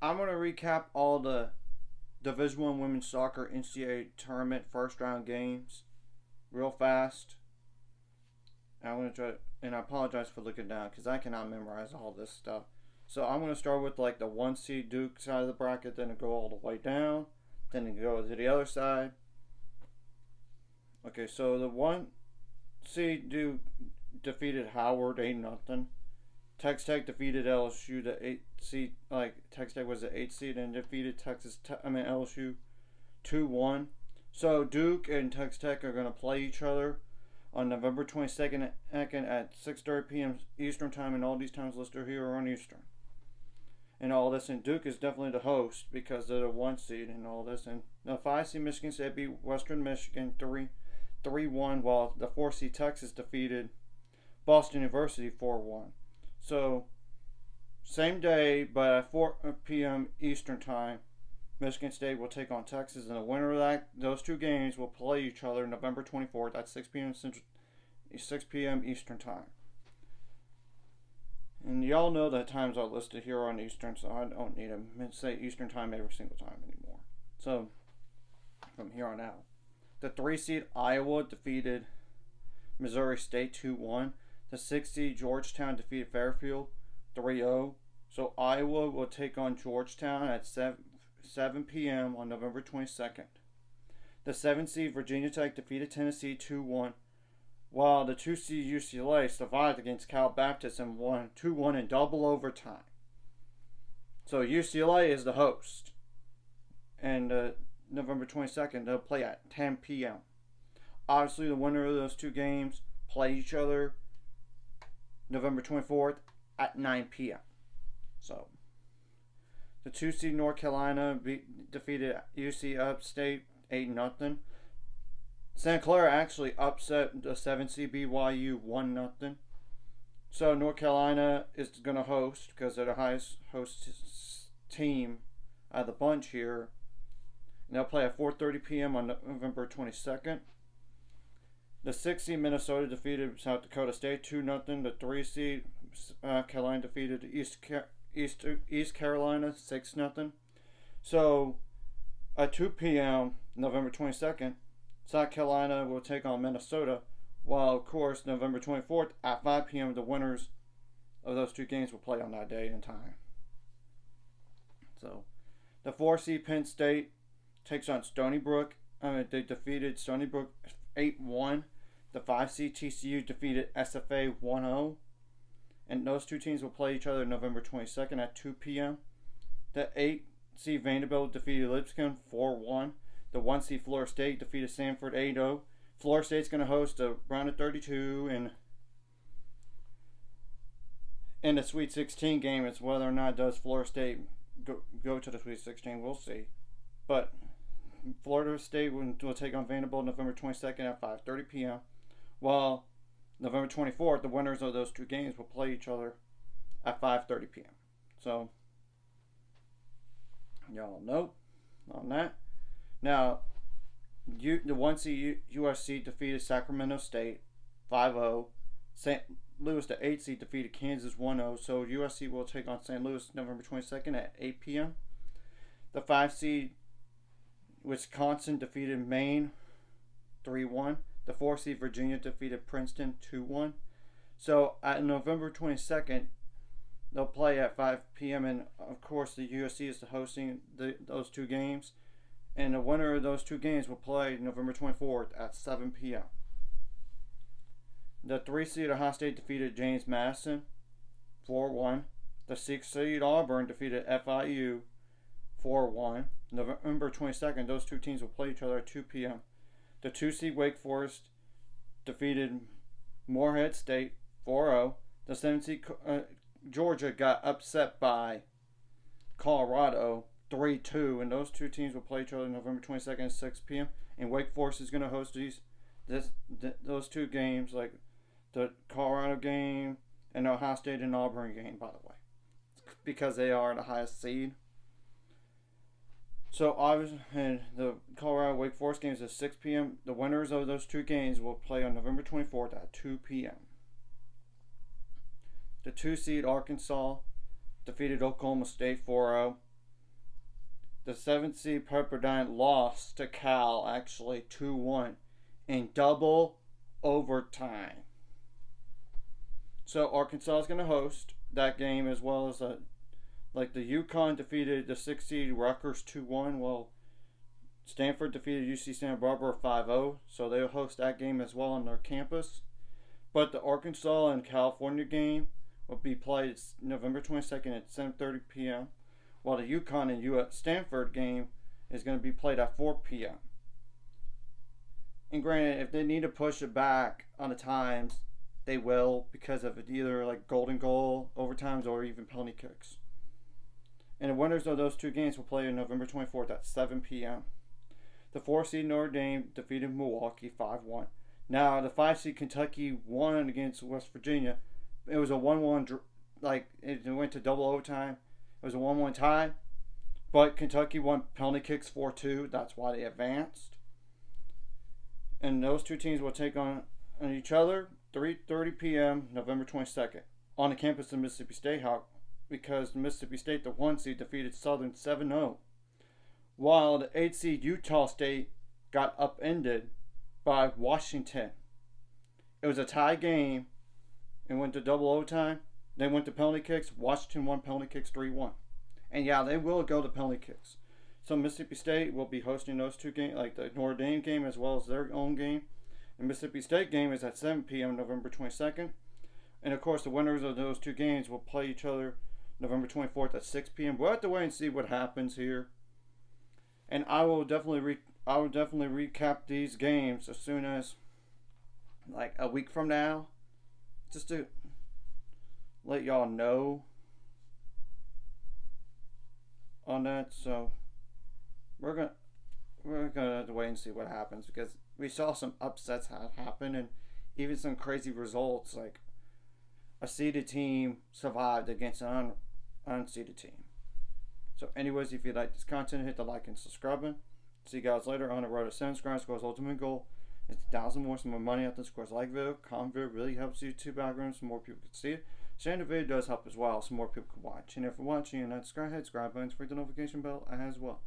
I'm gonna recap all the Division One women's soccer NCAA tournament first round games real fast. I'm gonna try, and I apologize for looking down because I cannot memorize all this stuff. So I'm gonna start with like the one seed Duke side of the bracket, then go all the way down, then go to the other side. Okay, so the one seed Duke defeated Howard 8-0. Texas Tech defeated LSU, the 8 seed. Like Texas Tech was the 8 seed and defeated LSU 2-1. So Duke and Texas Tech are gonna play each other on November 22nd at 6:30 p.m. Eastern time, and all these times listed here are on Eastern. And all this, and Duke is definitely the host because they're the 1 seed and all this. And the 5 seed Michigan State beat Western Michigan 3-1, while the 4 seed Texas defeated Boston University 4-1. So, same day, but at 4 p.m. Eastern time, Michigan State will take on Texas, and the winner of those two games will play each other November 24th at 6 p.m. 6 p.m. Eastern time. And y'all know that times are listed here on Eastern, so I don't need to say Eastern time every single time anymore. So, from here on out, the 3 seed Iowa defeated Missouri State 2-1. The 6 seed Georgetown defeated Fairfield 3-0. So Iowa will take on Georgetown at 7 p.m. on November 22nd. The 7 seed Virginia Tech defeated Tennessee 2-1, while the 2 seed UCLA survived against Cal Baptist and won 2-1 in double overtime. So UCLA is the host. And November 22nd, they'll play at 10 p.m. Obviously, the winner of those two games play each other November 24th at 9 p.m. So, the 2 seed North Carolina defeated UC Upstate 8-0. Santa Clara actually upset the 7 seed BYU 1-0. So, North Carolina is going to host because they're the highest host team out of the bunch here. And they'll play at 4:30 p.m. on November 22nd. The 6 seed Minnesota defeated South Dakota State 2-0. The 3 seed Carolina defeated East Carolina 6-0. So at 2 p.m. November 22nd, South Carolina will take on Minnesota, while of course November 24th at 5 p.m. the winners of those two games will play on that day and time. So the 4 seed Penn State takes on Stony Brook. They defeated Stony Brook 8-1. The 5 seed TCU defeated SFA 1-0. And those two teams will play each other November 22nd at 2 p.m. The 8 seed Vanderbilt defeated Lipscomb 4-1. The 1 seed Florida State defeated Stanford 8-0. Florida State's going to host a round of 32 in the Sweet 16 game. It's whether or not does Florida State go to the Sweet 16. We'll see. But Florida State will take on Vanderbilt November 22nd at 5:30 p.m. While November 24th, the winners of those two games will play each other at 5:30 p.m. So, y'all know on that. Now, the 1 seed USC defeated Sacramento State 5-0. St. Louis, the 8 seed, defeated Kansas 1-0. So USC will take on St. Louis November 22nd at 8 p.m. The 5 seed Wisconsin defeated Maine 3-1. The 4 seed Virginia defeated Princeton 2-1. So at November 22nd, they'll play at 5 p.m. And of course, the USC is hosting those two games. And the winner of those two games will play November 24th at 7 p.m. The 3 seed Ohio State defeated James Madison 4-1. The 6 seed Auburn defeated FIU 4-1. November 22nd, those two teams will play each other at 2 p.m. The 2 seed Wake Forest defeated Morehead State 4-0. The 7 seed Georgia got upset by Colorado 3-2, and those two teams will play each other November 22nd at 6 p.m. And Wake Forest is going to host those two games, like the Colorado game and the Ohio State and Auburn game, by the way, because they are the highest seed. So obviously, the Colorado Wake Forest games at 6 p.m. The winners of those two games will play on November 24th at 2 p.m. The 2 seed Arkansas defeated Oklahoma State 4-0. the 7th seed Pepperdine lost to Cal actually 2-1 in double overtime. So Arkansas is going to host that game, as well as the UConn defeated the 6th seed Rutgers 2-1. Well, Stanford defeated UC Santa Barbara 5-0, so they'll host that game as well on their campus. But the Arkansas and California game will be played November 22nd at 7:30 p.m., while the UConn and Stanford game is going to be played at 4 p.m. And granted, if they need to push it back on the times, they will, because of either like golden goal, overtimes, or even penalty kicks. And the winners of those two games will play on November 24th at 7 p.m. The 4 seed Notre Dame defeated Milwaukee 5-1. Now, the 5 seed Kentucky won against West Virginia. It was a 1-1, it went to double overtime. It was a 1-1 tie. But Kentucky won penalty kicks 4-2. That's why they advanced. And those two teams will take on each other 3:30 p.m. November 22nd on the campus of Mississippi State, because Mississippi State, the 1 seed, defeated Southern 7-0. While the 8 seed Utah State got upended by Washington. It was a tie game and went to double overtime. They went to penalty kicks. Washington won penalty kicks 3-1. And yeah, they will go to penalty kicks. So Mississippi State will be hosting those two games, like the Notre Dame game as well as their own game. The Mississippi State game is at 7 p.m. November 22nd. And of course, the winners of those two games will play each other November 24th at 6 p.m. We'll have to wait and see what happens here. And I will definitely recap these games as soon as, like, a week from now, just to let y'all know on that. So we're gonna have to wait and see what happens, because we saw some upsets happen and even some crazy results, like a seeded team survived against an unseeded team. So anyways, if you like this content, hit the like and subscribe button. See you guys later on the road to 7 subscribers. Square's ultimate goal is 1,000 more. Some more money out the Square's like video. Comment video really helps YouTube algorithm so more people can see it. Sharing the video does help as well, so more people can watch. And if you're watching and not subscribe, hit subscribe button, hit the notification bell as well.